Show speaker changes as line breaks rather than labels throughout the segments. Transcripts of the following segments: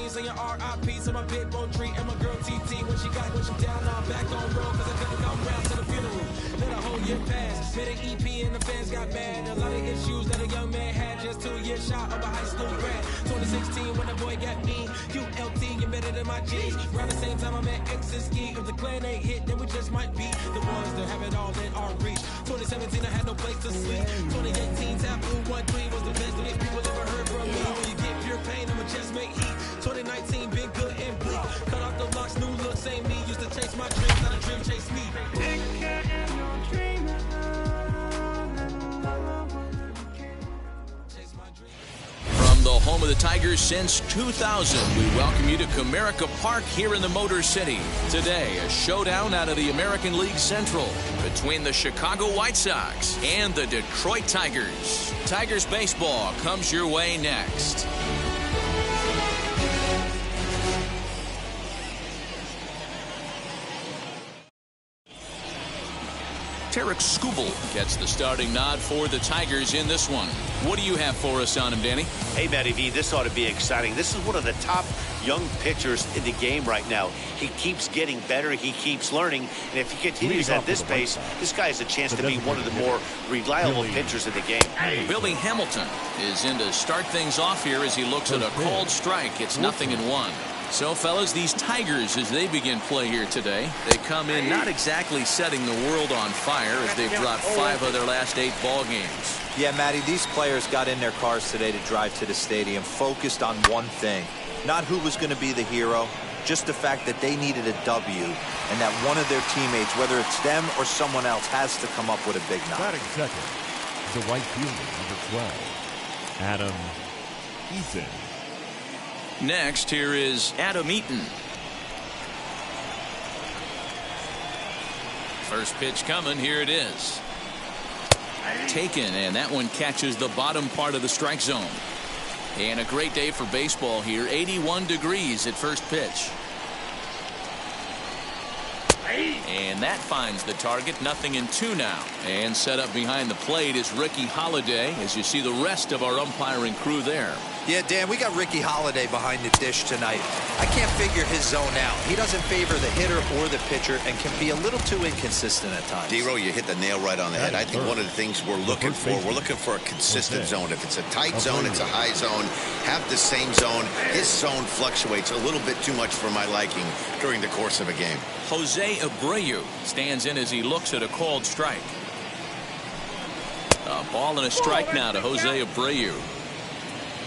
seen your RIP, so my big bone tree and my girl TT. When she down, now I'm back on road, cause I couldn't come round to the funeral. Let a whole year pass, made an EP and the fans got mad. A lot of issues that a young man had, just 2 years shy of a high school grad. 2016 when the boy got me, QLT, you better than my G's. Around the same time I met X and Ski. If the clan ain't hit, then we just might be the ones that have it all in our reach. 2017 I had no place to sleep. 2018 Taboo 1-3 was the best that these people ever heard from me. When you get pure pain, I'ma just make heat. 2019 been good and bleak. Cut off the locks, new looks ain't me. Used to chase my dreams, not a dream chase me.
From the home of the Tigers since 2000, we welcome you to Comerica Park here in the Motor City. Today, a showdown out of the American League Central between the Chicago White Sox and the Detroit Tigers. Tigers baseball comes your way next. Tarek Skubal gets the starting nod for the Tigers in this one. What do you have for us on him, Danny?
Hey, Matty V, this ought to be exciting. This is one of the top young pitchers in the game right now. He keeps getting better. He keeps learning. And if he continues at this pace, this guy has a chance to be one of the more reliable pitchers in the game.
Billy Hamilton is in to start things off here as he looks at a called strike. It's 0-1. So, fellas, these Tigers, as they begin play here today, they come in not exactly setting the world on fire as they've dropped 5 of their last 8 ball games.
Yeah, Matty, these players got in their cars today to drive to the stadium, focused on one thing. Not who was going to be the hero, just the fact that they needed a W, and that one of their teammates, whether it's them or someone else, has to come up with a big knock.
Batting second, the right fielder, number 12, Adam Eaton.
Next, here is Adam Eaton. First pitch coming. Here it is. Taken, and that one catches the bottom part of the strike zone. And a great day for baseball here. 81 degrees at first pitch. And that finds the target. 0-2 now. And set up behind the plate is Ricky Holiday, as you see the rest of our umpiring crew there.
Yeah, Dan, we got Ricky Holiday behind the dish tonight. I can't figure his zone out. He doesn't favor the hitter or the pitcher and can be a little too inconsistent at times.
D-Row, you hit the nail right on the head. I think one of the things we're looking for a consistent zone. If it's a tight zone, it's a high zone. Have the same zone. His zone fluctuates a little bit too much for my liking during the course of a game.
Jose Abreu stands in as he looks at a called strike. A ball and a strike now to Jose Abreu.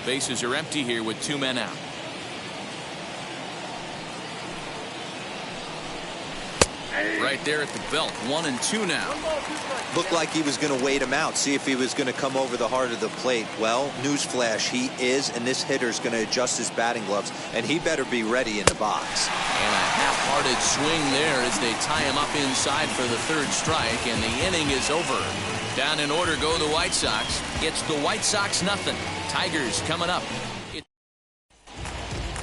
Bases are empty here with 2 men out. Right there at the belt. 1-2 now.
Looked like he was going to wait him out, see if he was going to come over the heart of the plate. Well, newsflash, he is, and this hitter's going to adjust his batting gloves, and he better be ready in the box.
And a half-hearted swing there as they tie him up inside for the 3rd strike, and the inning is over. Down in order go the White Sox. It's the White Sox 0. Tigers coming up.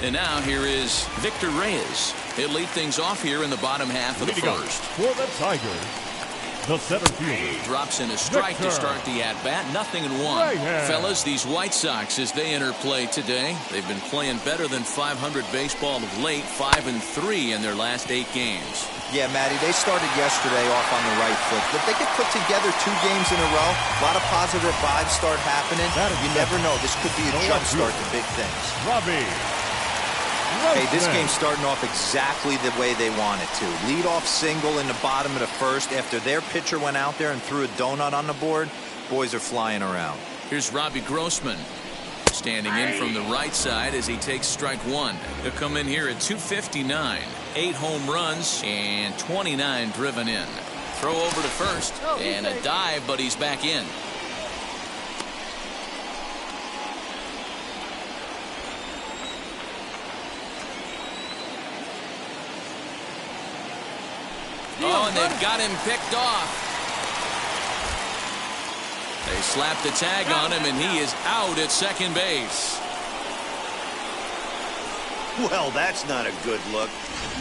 And now here is Victor Reyes. He'll lead things off here in the bottom half of the first.
For the Tigers, the center fielder
drops in a strike to start the at-bat. 0-1. Fellas, these White Sox, as they enter play today, they've been playing better than 500 baseball of late. 5-3 in their last 8 games.
Yeah, Matty, they started yesterday off on the right foot, but they could put together 2 games in a row. A lot of positive vibes start happening. You never know. This could be a jump start to big things. Hey, this game's starting off exactly the way they want it to. Lead-off single in the bottom of the first after their pitcher went out there and threw a donut on the board. Boys are flying around.
Here's Robbie Grossman standing in from the right side as he takes strike 1. He'll come in here at 259. 8 home runs and 29 driven in. Throw over to first and a dive, but he's back in. Oh, and they've got him picked off. They slapped the tag on him, and he is out at second base.
Well, that's not a good look.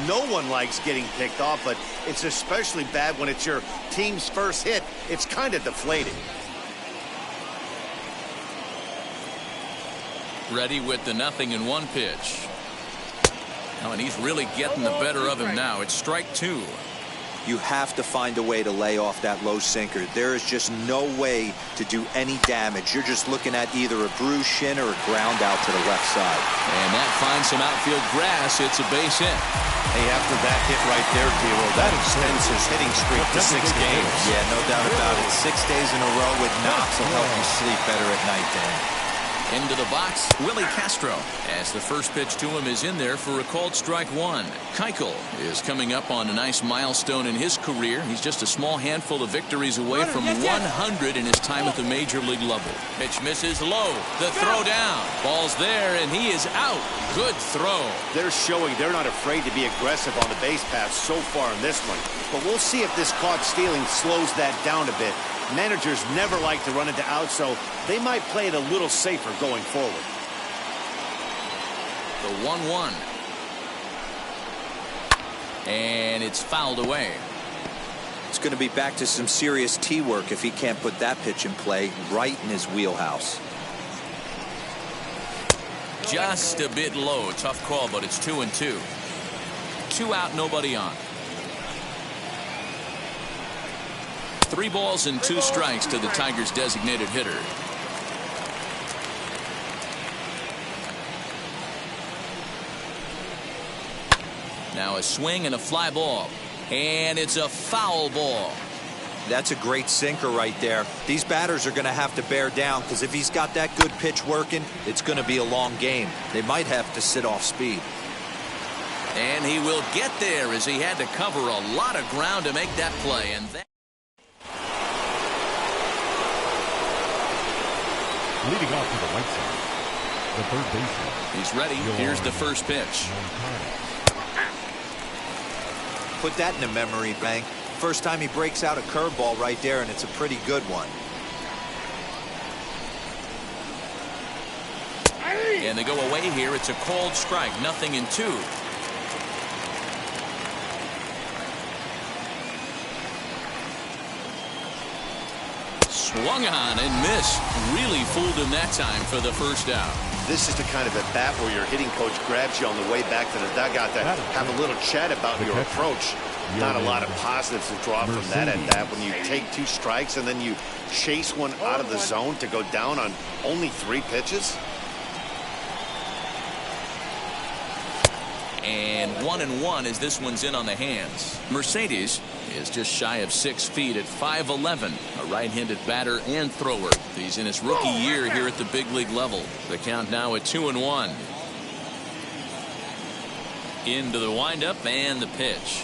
No one likes getting picked off, but it's especially bad when it's your team's first hit. It's kind of deflating.
Ready with the 0-1 pitch. Oh, and he's really getting the better of him now. It's strike 2.
You have to find a way to lay off that low sinker. There is just no way to do any damage. You're just looking at either a bruised shin or a ground out to the left side.
And that finds some outfield grass. It's a base hit.
Hey, after that hit right there, Dero, that extends his hitting streak to 6 games.
Yeah, no doubt about it. 6 days in a row with knocks will help you sleep better at night, Dan.
Into the box, Willie Castro, as the first pitch to him is in there for a called strike 1. Keuchel is coming up on a nice milestone in his career. He's just a small handful of victories away from 100 in his time at the major league level. Pitch misses low. The throw down. Ball's there, and he is out. Good throw.
They're showing they're not afraid to be aggressive on the base path so far in this one. But we'll see if this caught stealing slows that down a bit. Managers never like to run into outs, so they might play it a little safer going forward.
The 1-1. And it's fouled away.
It's going to be back to some serious tee work if he can't put that pitch in play right in his wheelhouse.
Just a bit low. Tough call, but it's 2-2. 2 out, nobody on. 3 balls and 2 strikes to the Tigers' designated hitter. Now a swing and a fly ball. And it's a foul ball.
That's a great sinker right there. These batters are going to have to bear down because if he's got that good pitch working, it's going to be a long game. They might have to sit off speed.
And he will get there as he had to cover a lot of ground to make that play. And that
Leading off to the right side, the third baseman.
he's ready. Here's the first pitch.
Put that in a memory bank. First time he breaks out a curveball right there, and it's a pretty good one.
And they go away here. It's a called strike. 0-2. Swung on and missed. Really fooled him that time for the first out.
This is the kind of at bat where your hitting coach grabs you on the way back to the dugout to have a little chat about your approach. Not a lot of positives to draw from that at bat when you take 2 strikes and then you chase one out of the zone to go down on only 3 pitches.
And 1-1 as this one's in on the hands. Mercedes is just shy of 6 feet at 5'11", a right-handed batter and thrower. He's in his rookie year here at the big league level. The count now at 2-1. Into the windup and the pitch.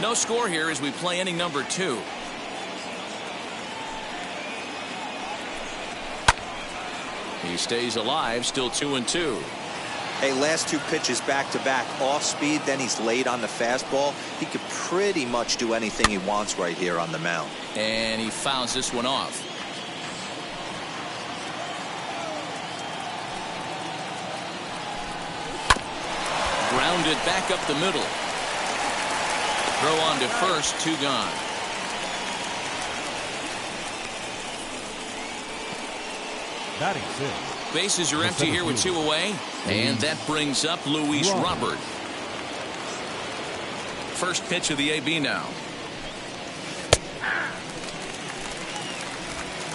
No score here as we play inning number 2. He stays alive, still 2-2.
Hey, last 2 pitches back-to-back off speed, then he's laid on the fastball. He could pretty much do anything he wants right here on the mound.
And he fouls this one off. Grounded back up the middle. Throw on to first, 2 gone.
Batting 6.
Bases are empty here with 2 away. And that brings up Luis Robert. First pitch of the AB now.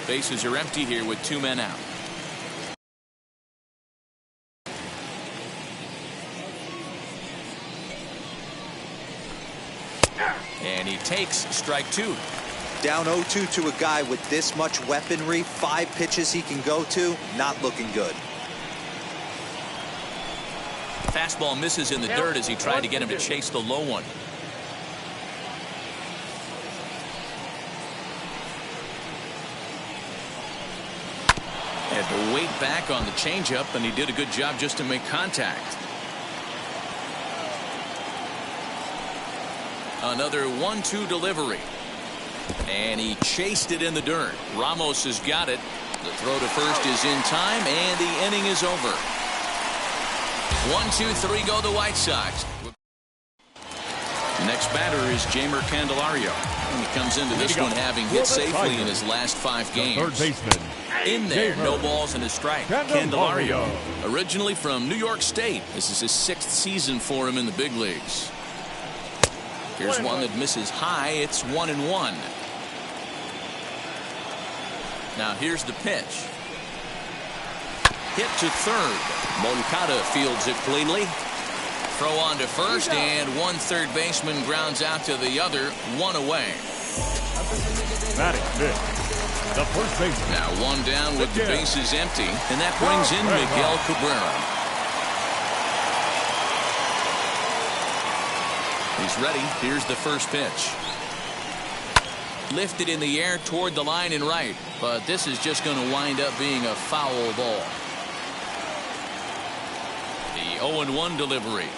Bases are empty here with 2 men out. And he takes strike 2.
Down 0-2 to a guy with this much weaponry, 5 pitches he can go to, not looking good.
Fastball misses in the dirt as he tried to get him to chase the low one. Had to wait back on the changeup, and he did a good job just to make contact. Another 1-2 delivery. And he chased it in the dirt. Ramos has got it. The throw to first is in time, and the inning is over. 1-2-3 go the White Sox. Next batter is Jeimer Candelario. And he comes into this one having hit safely in his last 5 games.
Third baseman,
In there, no balls and a strike. Candelario, originally from New York State. This is his 6th season for him in the big leagues. Here's one that misses high. It's 1-1. Now here's the pitch. Hit to third. Moncada fields it cleanly. Throw on to first, and one third baseman grounds out to the other, 1 away.
Batting fifth, the first baseman.
Now 1 down with the bases empty, and that brings in Miguel Cabrera. He's ready. Here's the first pitch. Lifted in the air toward the line and right, but this is just going to wind up being a foul ball. The 0-1 delivery.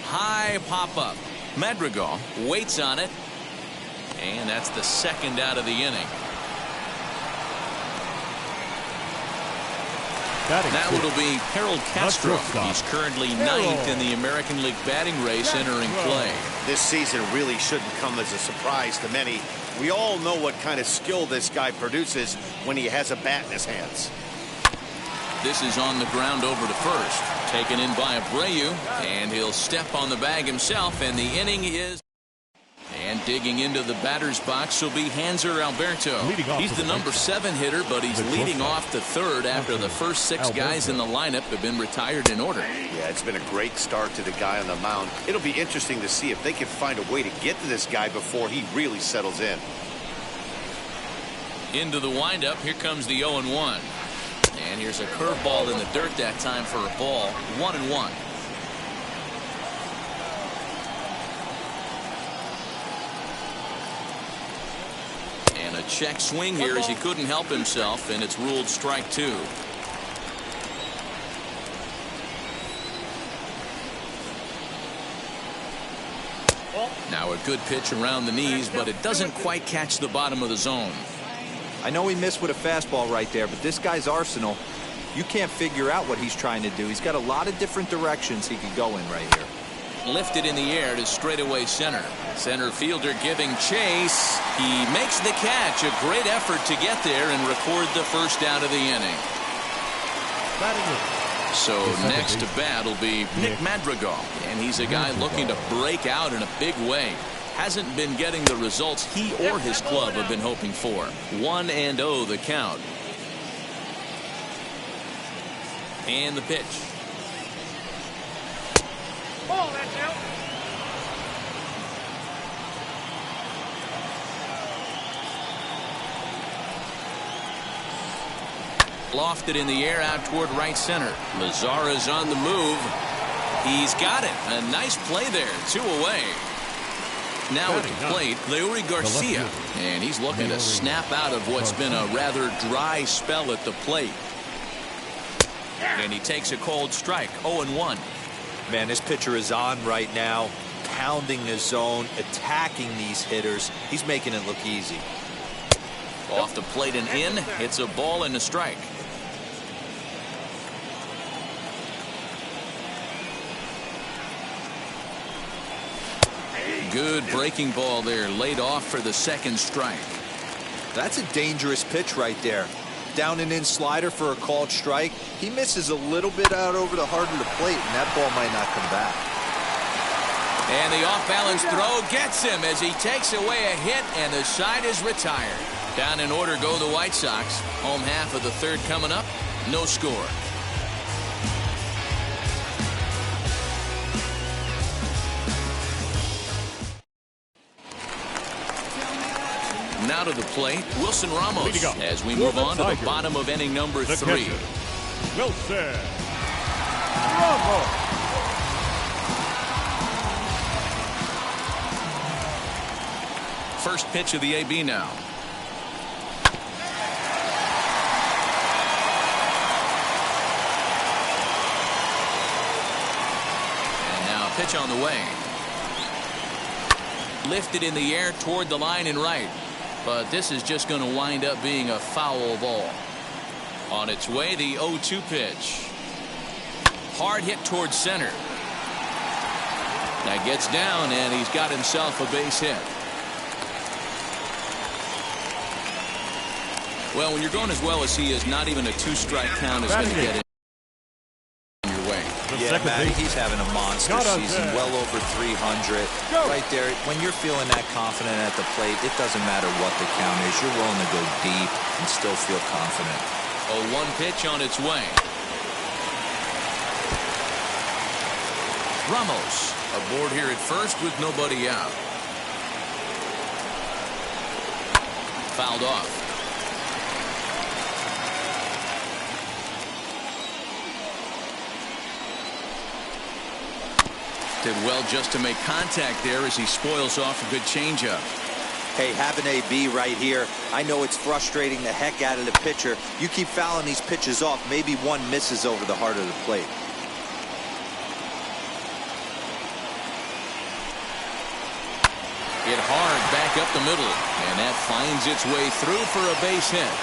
High pop-up. Madrigal waits on it, and that's the 2nd out of the inning. Now it'll be Harold Castro. He's currently 9th in the American League batting race entering play.
This season really shouldn't come as a surprise to many. We all know what kind of skill this guy produces when he has a bat in his hands.
This is on the ground over to first. Taken in by Abreu, and he'll step on the bag himself, and the inning is... And digging into the batter's box will be Hanser Alberto. He's the number 7 hitter, but he's leading off the 3rd after the first 6 guys in the lineup have been retired in order.
Yeah, it's been a great start to the guy on the mound. It'll be interesting to see if they can find a way to get to this guy before he really settles in.
Into the windup, here comes the 0-1. And here's a curveball in the dirt that time for a ball. 1-1. And a check swing here as he couldn't help himself, and it's ruled strike 2. Now a good pitch around the knees, but it doesn't quite catch the bottom of the zone.
I know he missed with a fastball right there, but this guy's arsenal, you can't figure out what he's trying to do. He's got a lot of different directions he could go in right here.
Lifted in the air to straightaway center. Center fielder giving chase. He makes the catch. A great effort to get there and record the first out of the inning. So next to bat will be Nick Madrigal, and he's a guy looking to break out in a big way. Hasn't been getting the results he or his club have been hoping for. 1-0 the count. And the pitch.
Ball, that's out.
Lofted in the air out toward right center. Mazara's on the move. He's got it. A nice play there. 2 away. Now at the plate, Leury Garcia, and he's looking to snap out of what's been a rather dry spell at the plate. And he takes a cold strike. 0-1.
Man, this pitcher is on right now, pounding the zone, attacking these hitters. He's making it look easy.
Off the plate and in. It's a ball and a strike. Good breaking ball there, laid off for the 2nd strike.
That's a dangerous pitch right there. Down and in slider for a called strike. He misses a little bit out over the heart of the plate, and that ball might not come back.
And the off-balance throw gets him as he takes away a hit, and the side is retired. Down in order go the White Sox. Home half of the 3rd coming up. No score. Now to the plate, Wilson Ramos, as we move on to the bottom of inning number 3.
Wilson Ramos.
First pitch of the AB now. And now a pitch on the way. Lifted in the air toward the line and right. But this is just going to wind up being a foul ball. On its way, the 0-2 pitch. Hard hit towards center. That gets down, and he's got himself a base hit. Well, when you're going as well as he is, not even a 2-strike count is going to get in your way.
Yeah, Matty, he's having a monster season, well over 300. Right there, when you're feeling that confident at the plate, it doesn't matter what the count is. You're willing to go deep and still feel confident.
0-1 pitch on its way. Ramos aboard here at first with nobody out. Fouled off. Did well just to make contact there as he spoils off a good changeup.
Hey, have an AB right here. I know it's frustrating the heck out of the pitcher. You keep fouling these pitches off, maybe one misses over the heart of the plate.
Hit hard back up the middle, and that finds its way through for a base hit.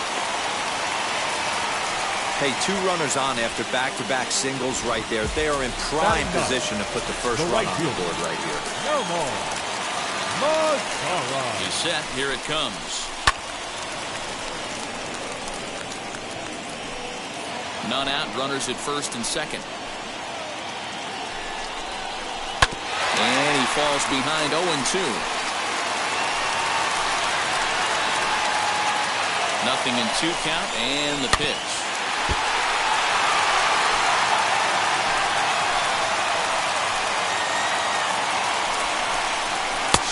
Hey, 2 runners on after back-to-back singles right there. They are in prime position to put the first run on the board right here.
No more.
He's set. Here it comes. None out. Runners at first and second. And he falls behind 0-2. Nothing in 2 count, and the pitch.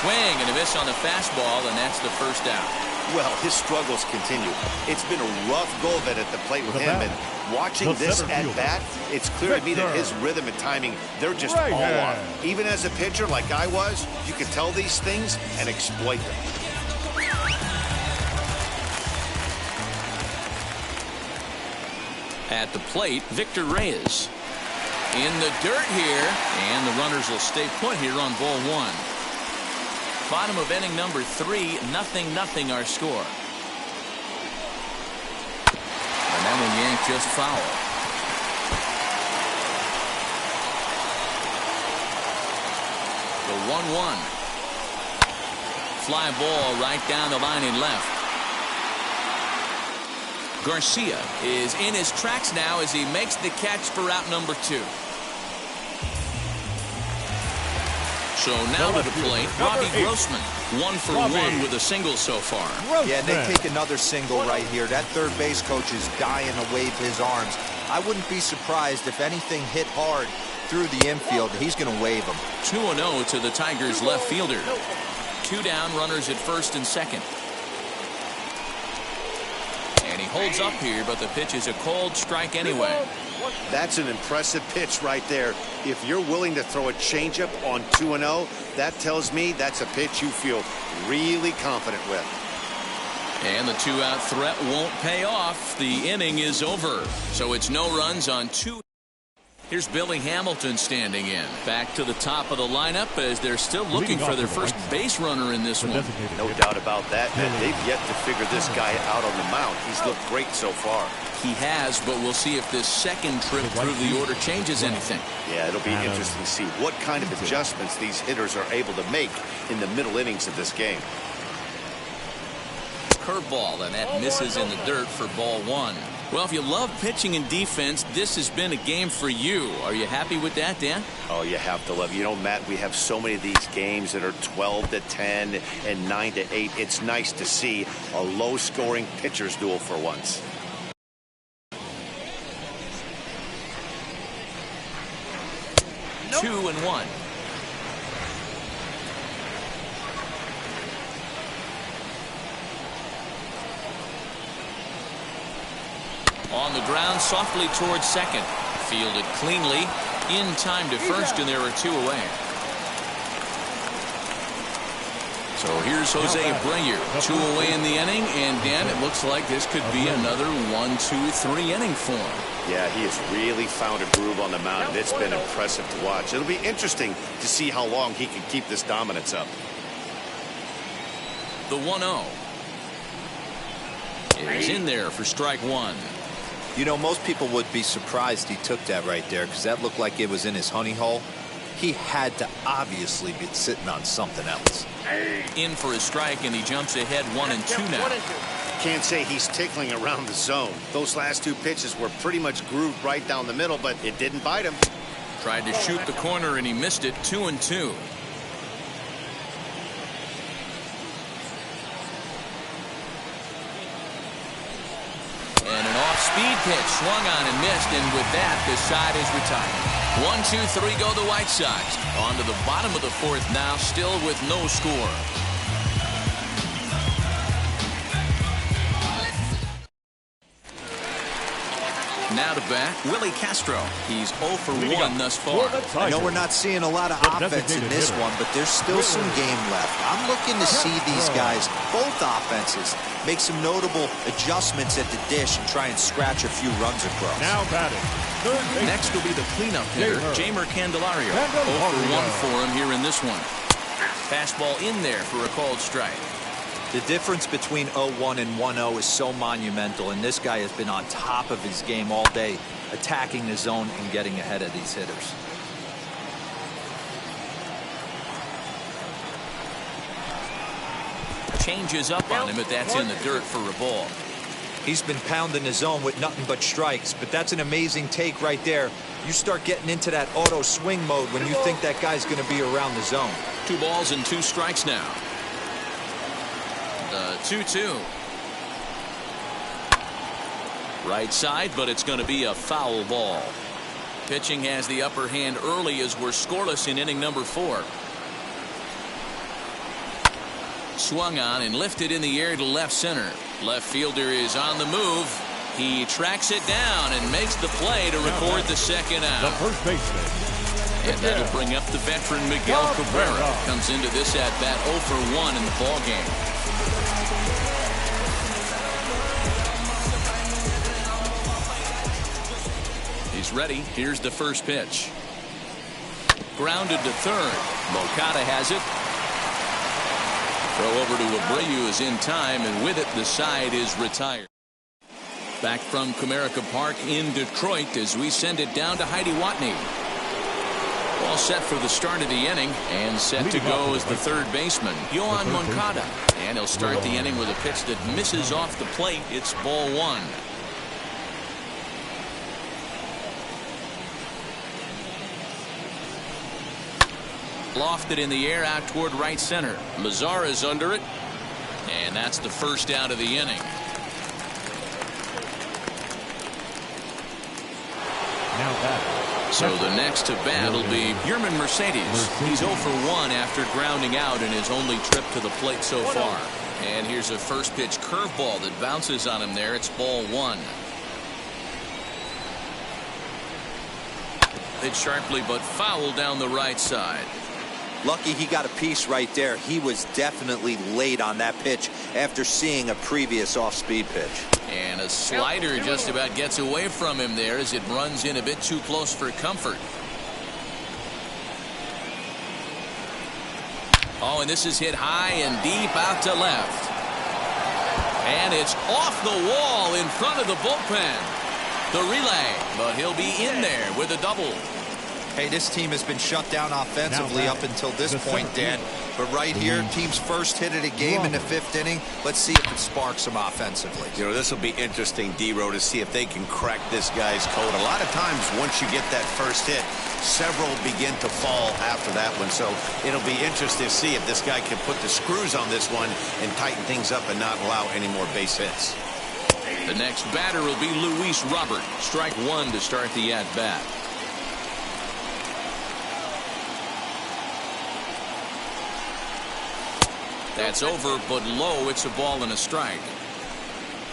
Swing and a miss on the fastball, and that's the first out.
Well, his struggles continue. It's been a rough go of it at the plate with him, and watching this at bat, it's clear to me that his rhythm and timing, they're just all off. Even as a pitcher like I was, you can tell these things and exploit them.
At the plate, Victor Reyes. In the dirt here, and the runners will stay put here on ball 1. Bottom of inning number 3, 0-0 our score. And that one yanked just foul. The 1-1. Fly ball right down the line and left. Garcia is in his tracks now as he makes the catch for out number 2. So now to the plate, Robbie Grossman. 1 for 1 with a single so far.
Yeah, they take another single right here. That third base coach is dying to wave his arms. I wouldn't be surprised if anything hit hard through the infield. He's going to wave them.
2-0 to the Tigers left fielder. 2 down, runners at first and second. And he holds up here, but the pitch is a cold strike anyway.
That's an impressive pitch right there. If you're willing to throw a changeup on 2-0, that tells me that's a pitch you feel really confident with.
And the 2-out threat won't pay off. The inning is over. So it's no runs on 2. Here's Billy Hamilton standing in. Back to the top of the lineup as they're still looking for their first base runner in this one.
No doubt about that, man. They've yet to figure this guy out on the mound. He's looked great so far.
He has, but we'll see if this second trip through the order changes anything.
Yeah, it'll be interesting to see what kind of adjustments these hitters are able to make in the middle innings of this game.
Curveball, and that misses in the dirt for ball 1. Well, if you love pitching and defense, this has been a game for you. Are you happy with that, Dan?
Oh, you have to love it. You know, Matt, we have so many of these games that are 12-10 and 9-8. It's nice to see a low-scoring pitcher's duel for once.
No. 2-1. On the ground, softly towards second. Fielded cleanly. In time to first, and there are 2 away. So here's Jose Abreu. 2 away in the inning, and Dan, it looks like this could be another 1-2-3 inning for him.
Yeah, he has really found a groove on the mound. It's been impressive to watch. It'll be interesting to see how long he can keep this dominance up.
The 1-0 is in there for strike 1.
You know, most people would be surprised he took that right there because that looked like it was in his honey hole. He had to obviously be sitting on something else.
In for a strike, and he jumps ahead 1-2 now.
Can't say he's tickling around the zone. Those last two pitches were pretty much grooved right down the middle, but it didn't bite him.
Tried to shoot the corner, and he missed it. 2-2. And an off-speed pitch swung on and missed, and with that, the side is retired. 1-2-3 go the White Sox. On to the bottom of the fourth now, still with no score. Now to bat, Willie Castro. He's 0 for 1 thus far.
I know we're not seeing a lot of offense in this one, but there's still some game left. I'm looking to see these guys, both offenses, make some notable adjustments at the dish and try and scratch a few runs across.
Now batting.
Next will be the cleanup hitter, Jeimer Candelario. 0 for 1 for him here in this one. Fastball in there for a called strike.
The difference between 0-1 and 1-0 is so monumental, and this guy has been on top of his game all day, attacking the zone and getting ahead of these hitters.
Changes up on him, but that's in the dirt for a ball.
He's been pounding the zone with nothing but strikes, but that's an amazing take right there. You start getting into that auto swing mode when you think that guy's going to be around the zone.
2 balls and 2 strikes now. 2-2. Right side, but it's going to be a foul ball. Pitching has the upper hand early as we're scoreless in inning number 4. Swung on and lifted in the air to left center. Left fielder is on the move. He tracks it down and makes the play to record the second out.
The first baseman.
And that'll bring up the veteran Miguel Cabrera. Comes into this at bat 0 for 1 in the ball game. He's ready. Here's the first pitch. Grounded to third. Moncada has it. Throw over to Abreu is in time, and with it, the side is retired. Back from Comerica Park in Detroit as we send it down to Heidi Watney. All set for the start of the inning, and set to go as the third baseman, Yoan Moncada. And he'll start the inning with a pitch that misses off the plate. It's ball 1. Lofted in the air out toward right center. Mazara's under it, and that's the first out of the inning.
Now batting.
So the next to bat will be Yermin Mercedes. He's 0 for 1 after grounding out in his only trip to the plate so far. And here's a first pitch curveball that bounces on him there. It's ball 1. Hit sharply but foul down the right side.
Lucky he got a piece right there. He was definitely late on that pitch after seeing a previous off-speed pitch.
And a slider just about gets away from him there as it runs in a bit too close for comfort. Oh, and this is hit high and deep out to left. And it's off the wall in front of the bullpen. The relay, but he'll be in there with a double.
Hey, this team has been shut down offensively up until this point, Dan. But right here, team's first hit of the game in the 5th inning. Let's see if it sparks them offensively.
You know, this will be interesting, D-Row, to see if they can crack this guy's code. A lot of times, once you get that first hit, several begin to fall after that one. So it'll be interesting to see if this guy can put the screws on this one and tighten things up and not allow any more base hits.
The next batter will be Luis Robert. Strike 1 to start the at-bat. That's over, but low. It's a ball and a strike.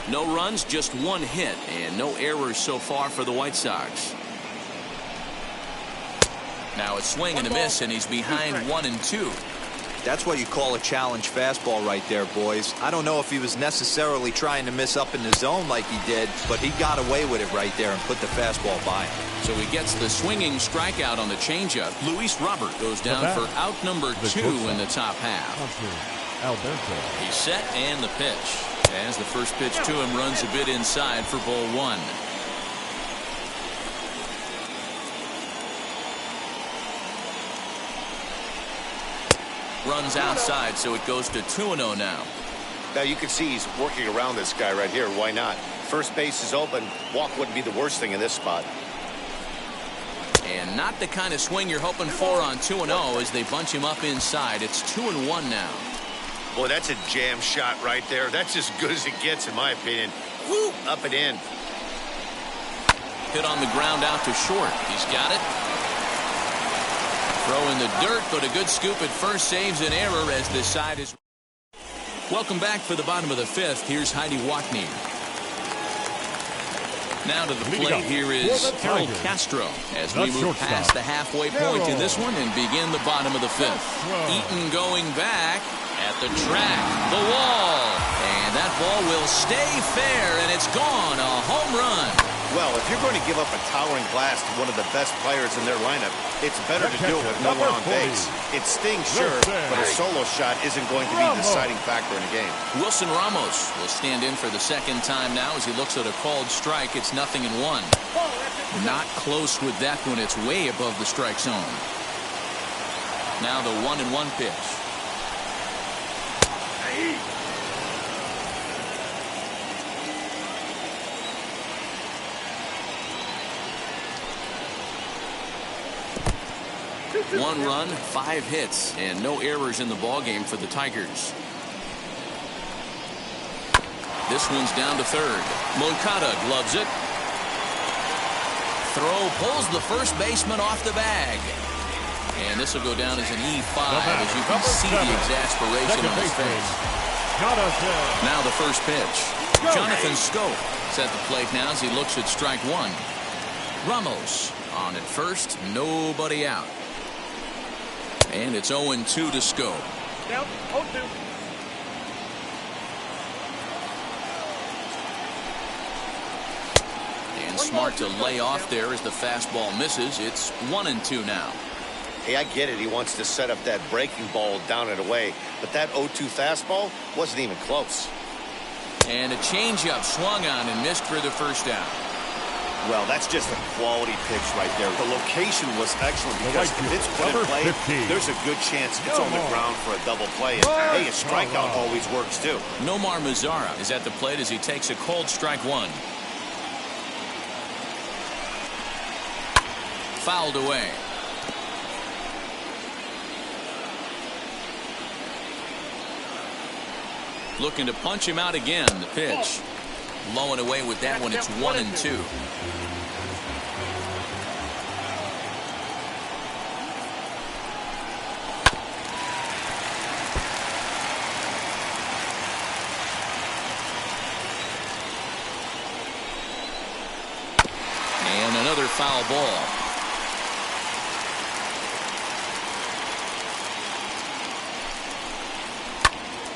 No runs, just 1 hit, and no errors so far for the White Sox. Now a swing and a miss, and he's behind 1-2.
That's what you call a challenge fastball right there, boys. I don't know if he was necessarily trying to miss up in the zone like he did, but he got away with it right there and put the fastball by him.
So he gets the swinging strikeout on the changeup. Luis Robert goes down for out number 2 in the top half.
Alberto.
He's set and the pitch. As the first pitch to him runs a bit inside for ball 1. runs outside, so it goes to 2-0 now.
Now you can see he's working around this guy right here. Why not? First base is open. Walk wouldn't be the worst thing in this spot.
And not the kind of swing you're hoping for on 2-0 as they bunch him up inside. It's 2-1 now.
Boy, that's a jam shot right there. That's as good as it gets, in my opinion. Woo, up and in.
Hit on the ground out to short. He's got it. Throw in the dirt, but a good scoop at first saves an error as this side is. Welcome back for the bottom of the fifth. Here's Heidi Watney. Now to the plate, here is Harold Castro as we move past the halfway point in this one and begin the bottom of the fifth. Eaton going back at the track, the wall, and that ball will stay fair, and it's gone, a home run.
Well, if you're going to give up a towering blast to one of the best players in their lineup, it's better to do it with no one on base. It stings, sure, but a solo shot isn't going to be the deciding factor in a game.
Wilson Ramos will stand in for the second time now as he looks at a called strike. It's 0-1. Not close with that one. It's way above the strike zone. Now the 1-1 pitch. One run, 5 hits, and no errors in the ballgame for the Tigers. This one's down to third. Moncada gloves it. Throw pulls the first baseman off the bag. And this will go down as an E5 as you can see the exasperation on his face. Now the first pitch. Jonathan Scope is at the plate now as he looks at strike one. Ramos on at first, nobody out. And it's 0-2 to Scope.
Down 0-2.
And smart to lay off there as the fastball misses. It's 1-2 now.
Hey, I get it. He wants to set up that breaking ball down and away, but that 0-2 fastball wasn't even close.
And a changeup swung on and missed for the first out.
Well, that's just a quality pitch right there. The location was excellent because if it's put in play, there's a good chance it's on the ground for a double play. And hey, a strikeout always works too.
Nomar Mazara is at the plate as he takes a cold strike one. Fouled away. Looking to punch him out again. The pitch. Low and away with that one. It's 1-2. And another foul ball.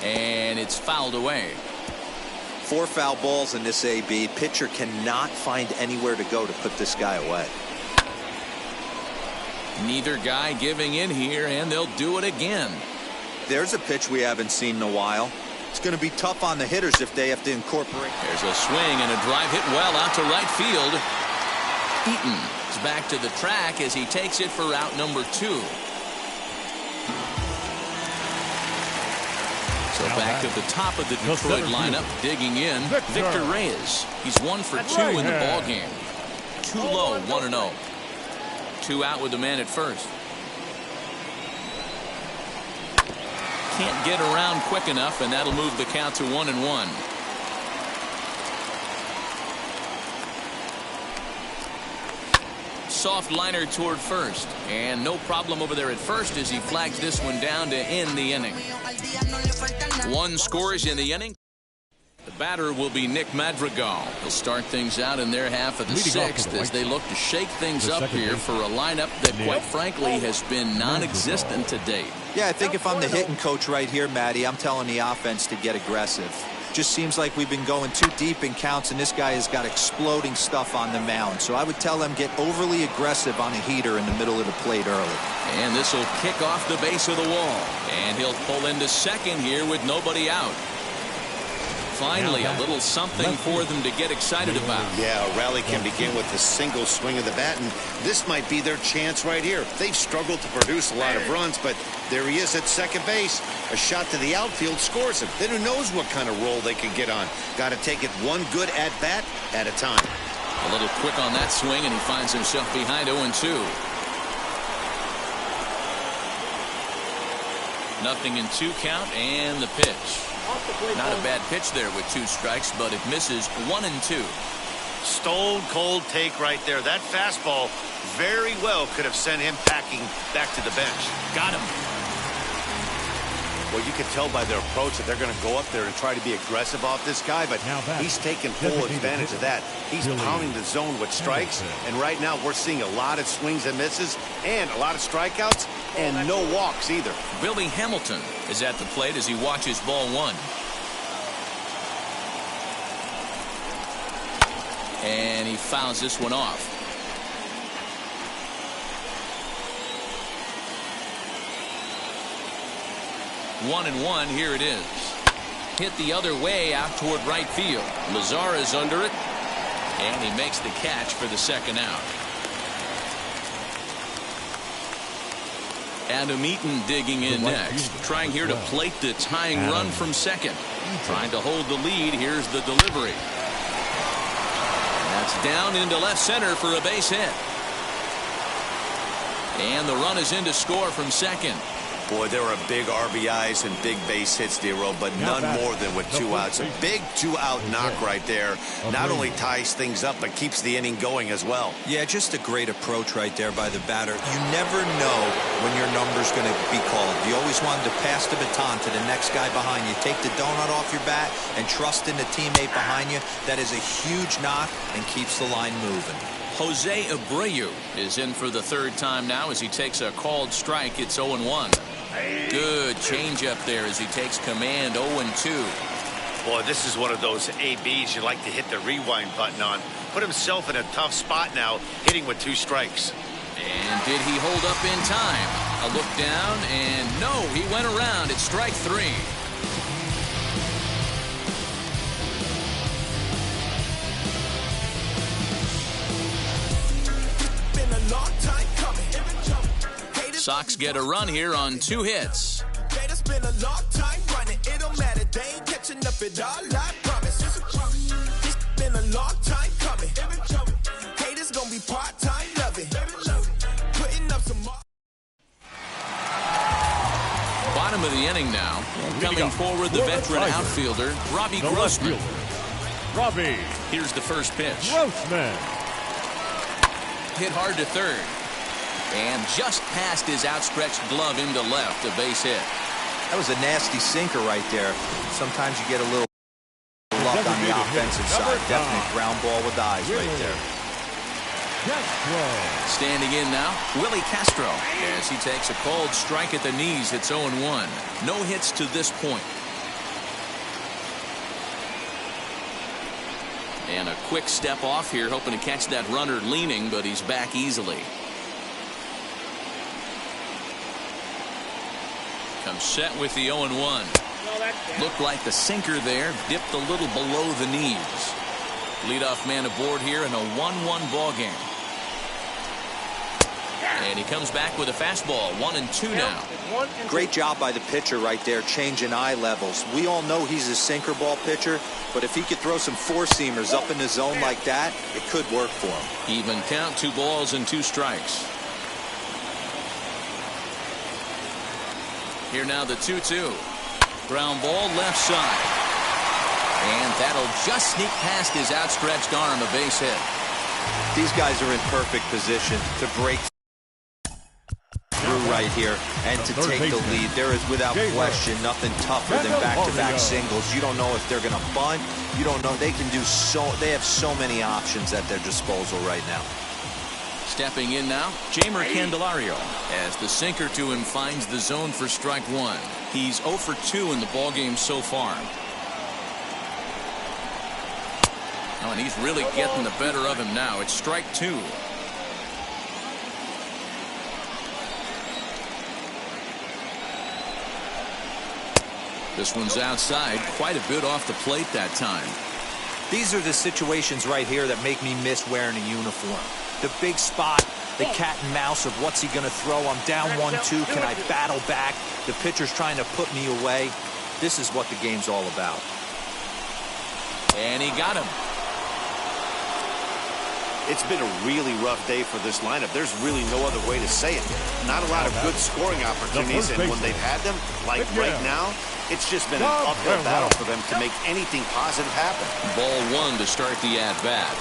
And it's fouled away.
4 foul balls in this AB. Pitcher cannot find anywhere to go to put this guy away.
Neither guy giving in here, and they'll do it again.
There's a pitch we haven't seen in a while. It's going to be tough on the hitters if they have to incorporate.
There's a swing and a drive hit well out to right field. Eaton is back to the track as he takes it for out number 2. So back to the top of the Detroit lineup, digging in, Victor Reyes. He's 1 for 2 in the ballgame. Too low, 1-0. 2 out with the man at first. Can't get around quick enough, and that'll move the count to 1-1. Soft liner toward first, and no problem over there at first as he flags this one down to end the inning. 1 scores in the inning. The batter will be Nick Madrigal. He'll start things out in their half of the 6th as they look to shake things up here for a lineup that, quite frankly, has been non-existent to date.
Yeah, I think if I'm the hitting coach right here, Matty, I'm telling the offense to get aggressive. Just seems like we've been going too deep in counts, and this guy has got exploding stuff on the mound. So I would tell them get overly aggressive on a heater in the middle of the plate early.
And this will kick off the base of the wall. And he'll pull into second here with nobody out. Finally, a little something for them to get excited about.
Yeah, a rally can begin with a single swing of the bat, and this might be their chance right here. They've struggled to produce a lot of runs, but there he is at second base. A shot to the outfield scores him. Then who knows what kind of roll they can get on. Got to take it one good at-bat at a time.
A little quick on that swing, and he finds himself behind 0-2. Nothing in 2 count, and the pitch. Not a bad pitch there with 2 strikes, but it misses 1-2.
Stone cold take right there. That fastball very well could have sent him packing back to the bench.
Got him.
Well, you can tell by their approach that they're going to go up there and try to be aggressive off this guy, but he's taking full advantage of that. He's pounding the zone with strikes, and right now we're seeing a lot of swings and misses and a lot of strikeouts and no walks either.
Billy Hamilton is at the plate as he watches ball 1. And he fouls this one off. 1-1. Here it is. Hit the other way out toward right field. Lazar is under it, and he makes the catch for the second out. Adam Eaton digging in next, trying here to plate the tying run from second. Trying to hold the lead. Here's the delivery. That's down into left center for a base hit. And the run is in to score from second.
Boy, there are big RBIs and big base hits, D-Row, but none more than with 2 outs. A big 2-out knock right there. Not only ties things up, but keeps the inning going as well.
Yeah, just a great approach right there by the batter. You never know when your number's going to be called. You always wanted to pass the baton to the next guy behind you. Take the donut off your bat and trust in the teammate behind you. That is a huge knock and keeps the line moving.
Jose Abreu is in for the 3rd time now as he takes a called strike. It's 0-1. Good changeup there as he takes command. 0-2.
Boy, this is one of those ABs you like to hit the rewind button on. Put himself in a tough spot now, hitting with 2 strikes.
And did he hold up in time? A look down, and no, he went around. It's strike 3. Sox get a run here on 2 hits. Bottom of the inning now. Coming forward, the veteran outfielder, Robbie Grossman.
Robbie.
Here's the first pitch.
Grossman.
Hit hard to third. And just past his outstretched glove into left, a base hit.
That was a nasty sinker right there. Sometimes you get a little luck on the offensive side. Definite ground ball with eyes right there.
Standing in now, Willie Castro, as he takes a called strike at the knees. It's 0-1. No hits to this point. And a quick step off here, hoping to catch that runner leaning, but he's back easily. Comes set with the 0-1. Looked like the sinker there, dipped a little below the knees. Leadoff man aboard here in a 1-1 ball game. And he comes back with a fastball. 1-2 now.
Great job by the pitcher right there, changing eye levels. We all know he's a sinker ball pitcher, but if he could throw some 4-seamers up in the zone like that, it could work for him.
Even count, 2 balls and 2 strikes. Here now the 2-2. Ground ball left side. And that'll just sneak past his outstretched arm, a base hit.
These guys are in perfect position to break through right here and to take the lead. There is without question nothing tougher than back-to-back singles. You don't know if they're going to bunt. You don't know. They can do so. They have so many options at their disposal right now.
Stepping in now, Jeimer Candelario, as the sinker to him finds the zone for strike 1. He's 0 for 2 in the ballgame so far. Oh, and he's really getting the better of him now. It's strike 2. This one's outside, quite a bit off the plate that time.
These are the situations right here that make me miss wearing a uniform. The big spot, the cat and mouse of what's he going to throw. I'm down 1-2. Can I battle back? The pitcher's trying to put me away. This is what the game's all about.
And he got him.
It's been a really rough day for this lineup. There's really no other way to say it. Not a lot of good scoring opportunities, and when they've had them, like right now, it's just been an uphill battle for them to make anything positive happen.
Ball 1 to start the at-bat.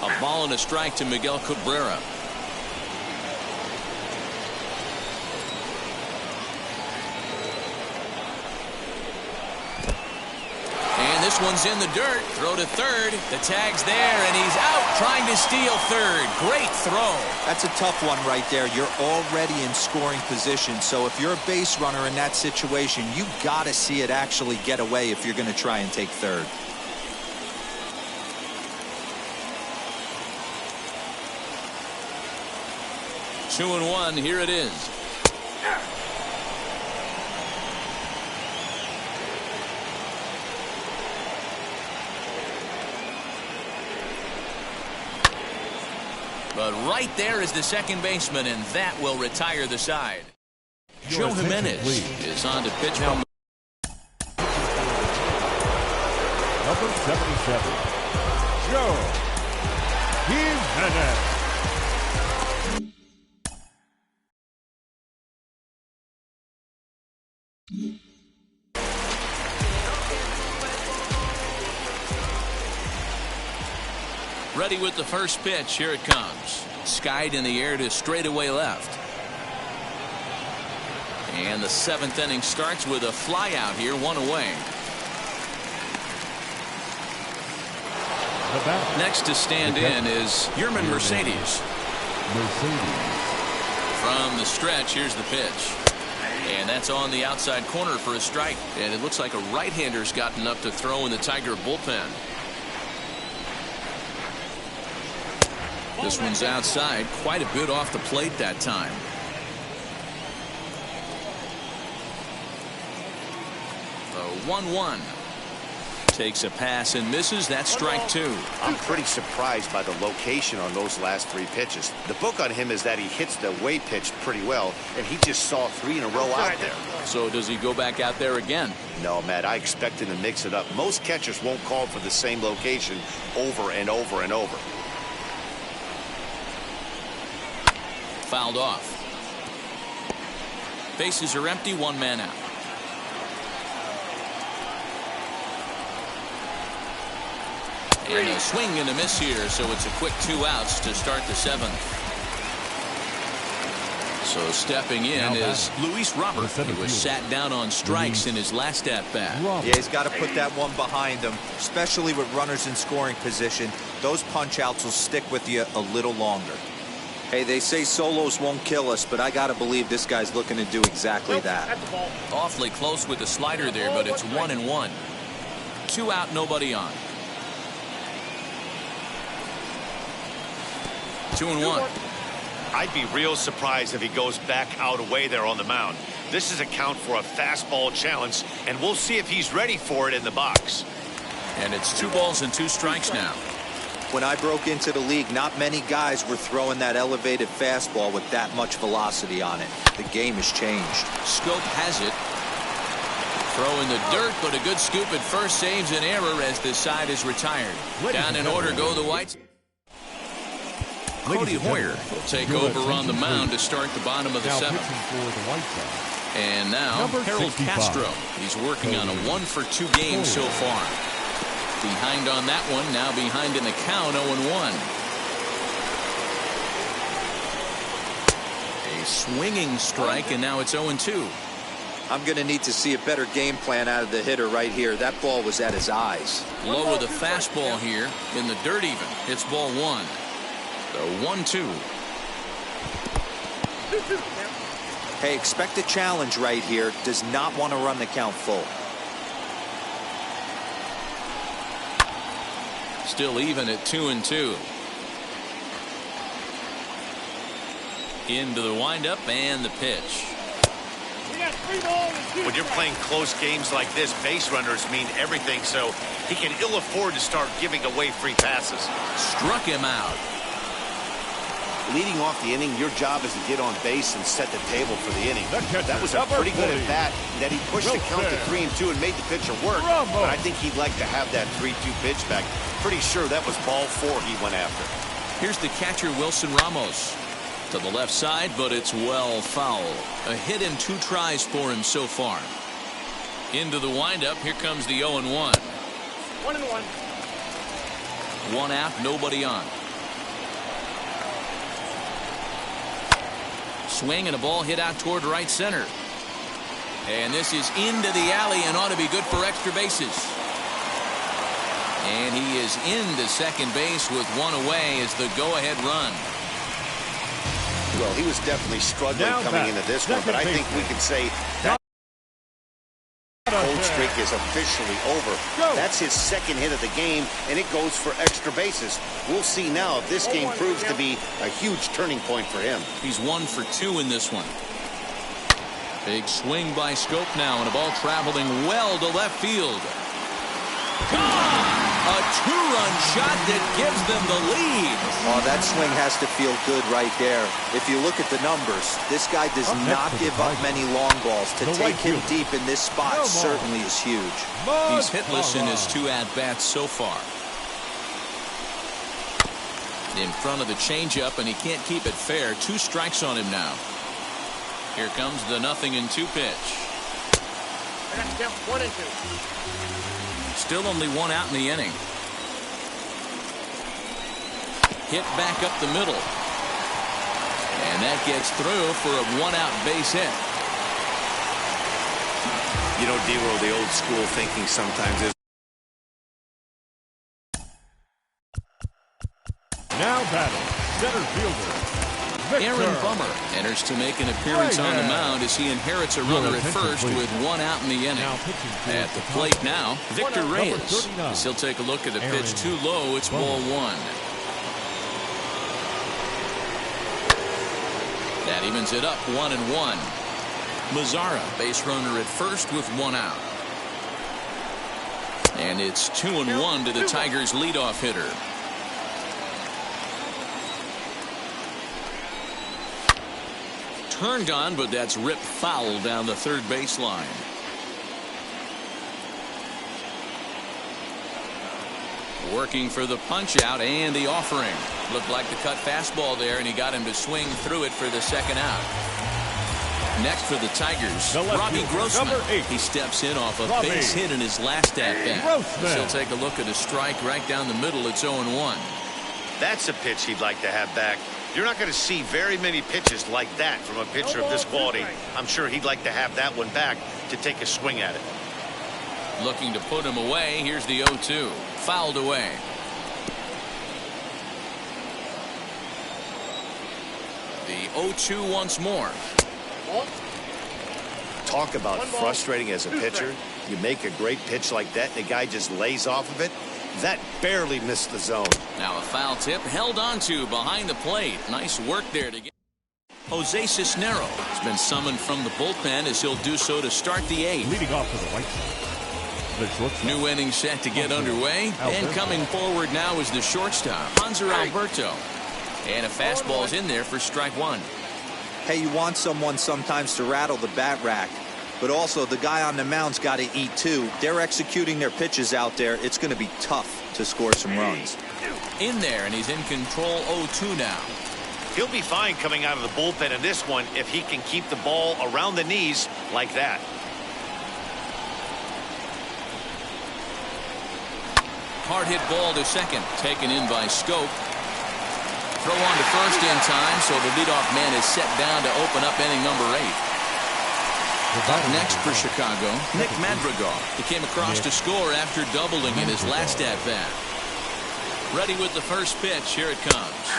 A ball and a strike to Miguel Cabrera. This one's in the dirt. Throw to third. The tag's there, and he's out trying to steal third. Great throw.
That's a tough one right there. You're already in scoring position, so if you're a base runner in that situation, you got to see it actually get away if you're going to try and take third.
Two and one. Here it is. But right there is the second baseman, and that will retire the side. Joe Jimenez is on to pitch from
number 77, Joe Jimenez.
Ready with the first pitch. Here it comes. Skied in the air to straightaway left. And the seventh inning starts with a fly out here, one away. Next to stand in is Yermin Mercedes. From the stretch, here's the pitch. And that's on the outside corner for a strike. And it looks like a right-hander's gotten up to throw in the Tiger bullpen. This one's outside, quite a bit off the plate that time. The 1-1. Takes a pass and misses. That's strike two.
I'm pretty surprised by the location on those last three pitches. The book on him is that he hits the way pitch pretty well, and he just saw three in a row out there.
So does he go back out there again?
No, Matt, I expect him to mix it up. Most catchers won't call for the same location over and over and over.
Fouled off. Bases are empty, one man out. And a swing and a miss here, so it's a quick 2 outs to start the seventh. So stepping in is Luis Robert, who was sat down on strikes in his last at-bat.
Yeah, he's got to put that one behind him, especially with runners in scoring position. Those punch-outs will stick with you a little longer. Hey, they say solos won't kill us, but I got to believe this guy's looking to do exactly that.
Awfully close with the slider there, but it's 1-1. 2 out, nobody on. 2-1.
I'd be real surprised if he goes back out away there on the mound. This is a count for a fastball challenge, and we'll see if he's ready for it in the box.
And it's 2 balls and 2 strikes now.
When I broke into the league, not many guys were throwing that elevated fastball with that much velocity on it. The game has changed.
Schoop has it. Throw in the dirt, but a good scoop at first saves an error as this side is retired. Down in order go the Whites. Cody Hoyer will take over on the mound to start the bottom of the seventh. And now Harold Castro. He's working on a 1-for-2 game so far. Behind on that one, now behind in the count, 0-1. A swinging strike, and now it's 0-2.
I'm going to need to see a better game plan out of the hitter right here. That ball was at his eyes.
Low with a fastball here, in the dirt even. It's ball 1. The 1-2.
Hey, expect a challenge right here. Does not want to run the count full.
Still even at 2-2. Into the windup and the pitch.
We got 3 balls and 2
When you're
strikes.
playing close games like this, base runners mean everything, so he can ill afford to start giving away free passes.
Struck him out.
Leading off the inning, your job is to get on base and set the table for the inning.
The catcher,
That was a
number
pretty good
40.
at bat, that he pushed the count to 3-2 and made the pitcher work.
Bravo.
But I think he'd like to have that 3-2 pitch back. Pretty sure that was ball 4 he went after.
Here's the catcher, Wilson Ramos. To the left side, but it's well foul. A hit in 2 tries for him so far. Into the windup. Here comes the 0-1.
1-1.
1 out, nobody on. Swing and a ball hit out toward right center. And this is into the alley and ought to be good for extra bases. And he is into second base with 1 away as the go-ahead run.
Well, he was definitely struggling
Now
coming
back,
into this one,
second
but I think we
baseman.
can say that cold streak is officially over.
Go.
That's his second hit of the game, and it goes for extra bases. We'll see now if this game proves to be a huge turning point for him.
He's 1 for 2 in this one. Big swing by Scope now, and a ball traveling well to left field. Gone! A 2-run shot that gives them the lead.
Oh, that swing has to feel good right there. If you look at the numbers, this guy does
Up next
not
for the
give up
Tigers.
many long balls. To
The
take
right
him
fielder.
deep in this spot
No more.
certainly is huge.
He's hitless in his 2 at-bats so far. In front of the changeup, and he can't keep it fair. 2 strikes on him now. Here comes the 0-2 pitch.
I got to count 1 and 2.
Still only 1 out in the inning. Hit back up the middle. And that gets through for a 1-out base hit.
You know, Dero, the old school thinking sometimes is
Now batting, center fielder, Victor.
Aaron Bummer enters to make an appearance on the mound as he inherits a runner at
attention,
first
please.
with 1 out in the inning.
Now pitching towards
At the
the
plate
top.
now, Victor
Number
Reyes.
39.
As he'll take a look at the
Aaron
pitch too low. It's ball 1. That evens it up 1-1. Mazzara, base runner at first with 1 out. And it's 2-1 to the Tigers' leadoff hitter. Turned on, but that's ripped foul down the third baseline. Working for the punch out and the offering. Looked like the cut fastball there, and he got him to swing through it for the 2nd out. Next for the Tigers,
The left
Robbie
fielder,
Grossman.
number 8.
He steps in off a
Robbie
base hit in his last at-bat.
Grossman.
He'll take a look at a strike right down the middle. It's 0-1.
that's a pitch he'd like to have back. You're not going to see very many pitches like that from a pitcher of this quality. I'm sure he'd like to have that one back to take a swing at it.
Looking to put him away. Here's the 0-2. Fouled away. The 0-2 once more.
Talk about
1 ball,
frustrating as a
2
pitcher.
strikes.
You make a great pitch like that, and the guy just lays off of it. That barely missed the zone.
Now a foul tip held onto behind the plate. Nice work there to get. Jose Cisnero has been summoned from the bullpen as he'll do so to start the 8th.
Leading off to the right side, the shortstop.
New inning set to get underway. And coming forward now is the shortstop, Hanser Alberto. And a fastball's in there for strike 1.
Hey, you want someone sometimes to rattle the bat rack, but also the guy on the mound's got to eat too. They're executing their pitches out there. It's going to be tough to score some runs.
In there, and he's in control 0-2 now.
He'll be fine coming out of the bullpen in this one if he can keep the ball around the knees like that.
Hard hit ball to second, taken in by Scope. Throw on to first in time, so the leadoff man is set down to open up inning number 8. Up next for Chicago, Nick Madrigal. He came across to score after doubling in his last at-bat. Ready with the first pitch. Here it comes.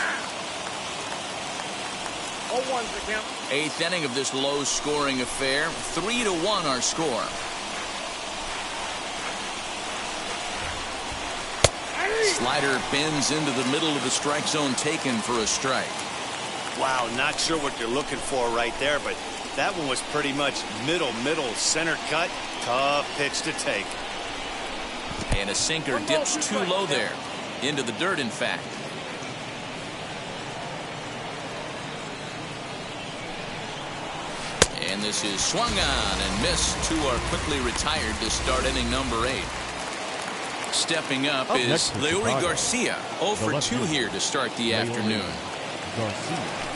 0-1's the count.
8th inning of this low-scoring affair. 3-1 our score. Slider bends into the middle of the strike zone, taken for a strike.
Wow, not sure what you're looking for right there, but that one was pretty much middle, center cut. Tough pitch to take.
And a sinker dips too low there. Into the dirt, in fact. And this is swung on and missed. Two are quickly retired to start inning number 8. Stepping up is Leury Garcia. 0 for 2 here to start the afternoon.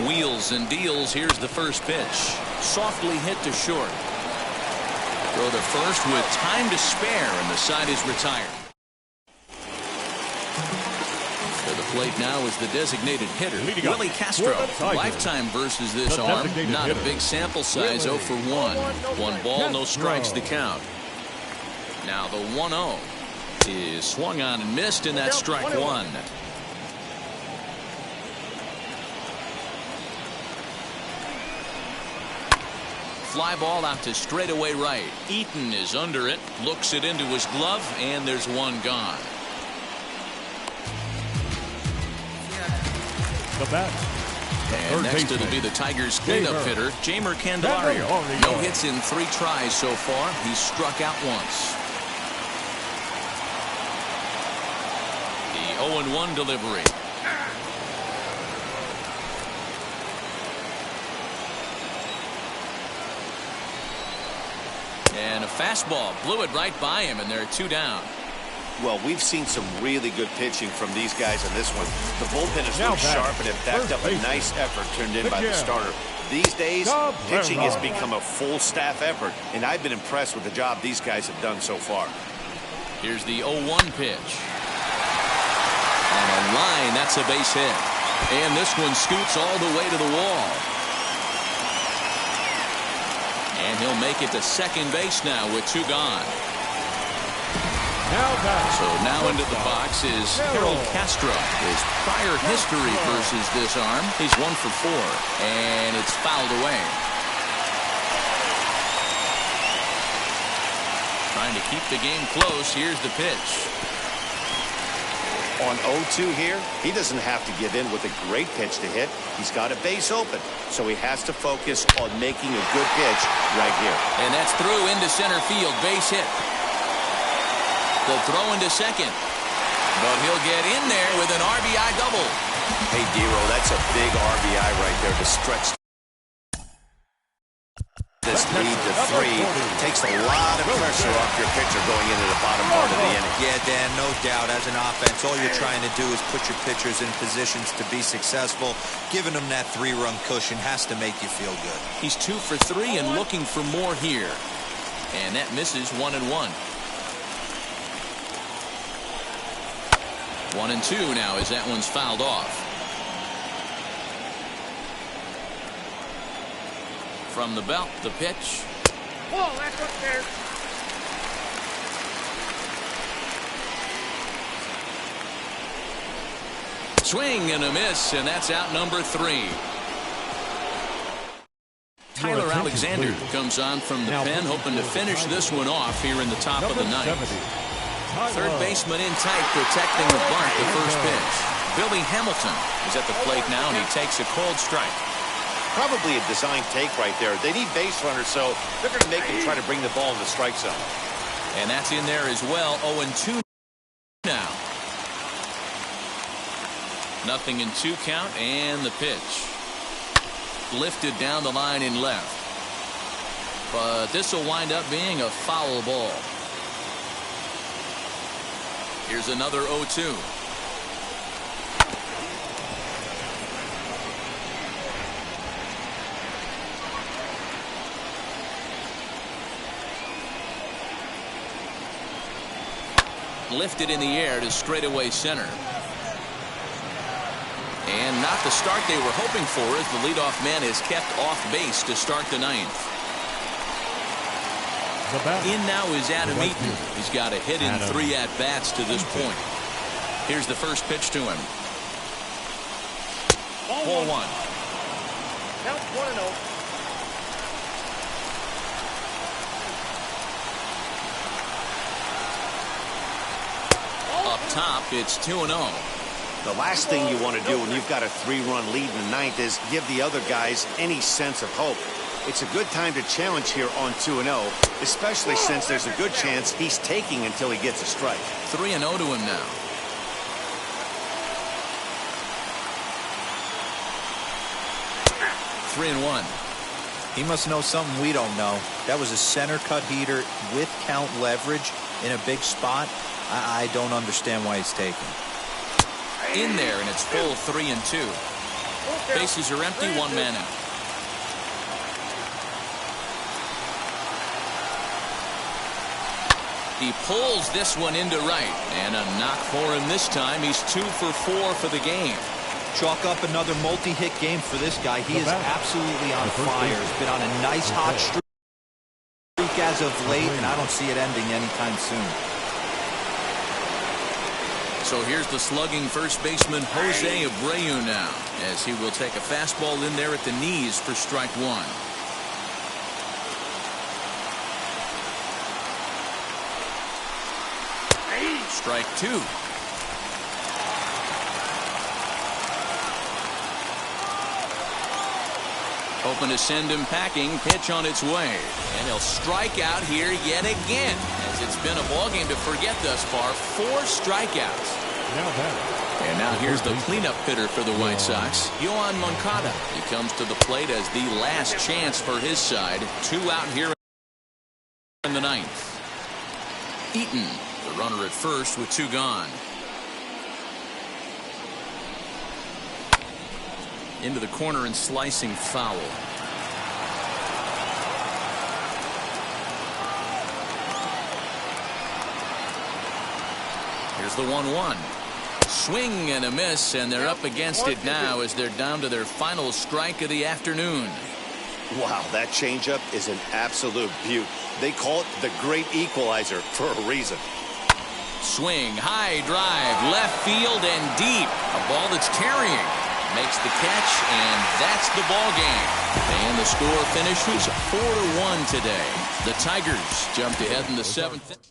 Wheels and deals. Here's the first pitch. Softly hit to short. Throw to first with time to spare, and the side is retired. To the plate now is the designated hitter, Willie Castro. Lifetime versus this arm. Not a big sample size, 0 for 1. 1 ball, no strikes to count. Now the 1-0 is swung on and missed, and that's strike 1. Fly ball out to straightaway right. Eaton is under it, looks it into his glove, and there's one gone.
The bat.
And next it'll be the Tigers' cleanup hitter, Jeimer Candelario. No hits in 3 tries so far. He's struck out once. The 0-1 delivery. And a fastball blew it right by him, and there are 2 down.
Well, we've seen some really good pitching from these guys on this one. The bullpen is looked sharp and have backed up a nice effort turned in by the starter. These days, pitching has become a full staff effort, and I've been impressed with the job these guys have done so far.
Here's the 0-1 pitch. On a line, that's a base hit. And this one scoots all the way to the wall. And he'll make it to second base now with 2 gone. So now into the box is Harold Castro. His prior history versus this arm, he's 1 for 4. And it's fouled away. Trying to keep the game close. Here's the pitch.
On 0-2 here, he doesn't have to give in with a great pitch to hit. He's got a base open, so he has to focus on making a good pitch right here.
And that's through into center field. Base hit. The throw into second. But he'll get in there with an RBI double.
Hey, Dero, that's a big RBI right there to stretch this lead to 3. Takes a lot of pressure off your pitcher going into the bottom part of the inning.
Yeah, Dan, no doubt. As an offense, all you're trying to do is put your pitchers in positions to be successful. Giving them that 3-run cushion has to make you feel good.
He's 2 for 3 and looking for more here. And that misses 1-1. 1-2 now as that one's fouled off. From the belt, the pitch.
Oh, that's up there.
Swing and a miss, and that's out number 3. Tyler Alexander comes on from the pen, hoping to finish this one off here in the top of the 9th. Third baseman in tight, protecting the bunt, the first pitch. Billy Hamilton is at the plate now, and he takes a cold strike.
Probably a design take right there. They need base runners, so they're going to make him try to bring the ball in the strike zone.
And that's in there as well. 0-2 now. 0-2 count, and the pitch. Lifted down the line in left. But this will wind up being a foul ball. Here's another 0-2. Lifted in the air to straightaway center. And not the start they were hoping for as the leadoff man is kept off base to start the 9th. In now is Adam Eaton. He's got a hit in 3 at-bats to this point. Here's the first pitch to him. Ball 1.
Count 1-0.
Up top, it's 2-0.
The last thing you want to do when you've got a 3-run lead in the ninth is give the other guys any sense of hope. It's a good time to challenge here on 2-0, especially since there's a good chance he's taking until he gets a strike.
3-0 to him now. Three and one.
He must know something we don't know. That was a center cut heater with count leverage in a big spot. I don't understand why he's taking.
In there, and it's full 3-2. Bases are empty, 1 man out. He pulls this one into right, and a knock for him this time. He's 2 for 4 for the game.
Chalk up another multi-hit game for this guy. He is absolutely on fire. He's been on a nice hot streak as of late, and I don't see it ending anytime soon.
So here's the slugging first baseman Jose Abreu now, as he will take a fastball in there at the knees for strike 1. Strike 2. Hoping to send him packing. Pitch on its way. And he'll strike out here yet again, as it's been a ballgame to forget thus far. 4 strikeouts. And now here's the cleanup hitter for the White Sox, Yoan Moncada. He comes to the plate as the last chance for his side. 2 out here in the ninth. Eaton, the runner at first with 2 gone. Into the corner and slicing foul. Here's the 1-1. Swing and a miss, and they're up against it now as they're down to their final strike of the afternoon.
Wow, that changeup is an absolute beaut. They call it the great equalizer for a reason.
Swing, high drive, left field and deep. A ball that's carrying. Makes the catch, and that's the ball game. And the score finishes 4-1 today. The Tigers jumped ahead in the 7th.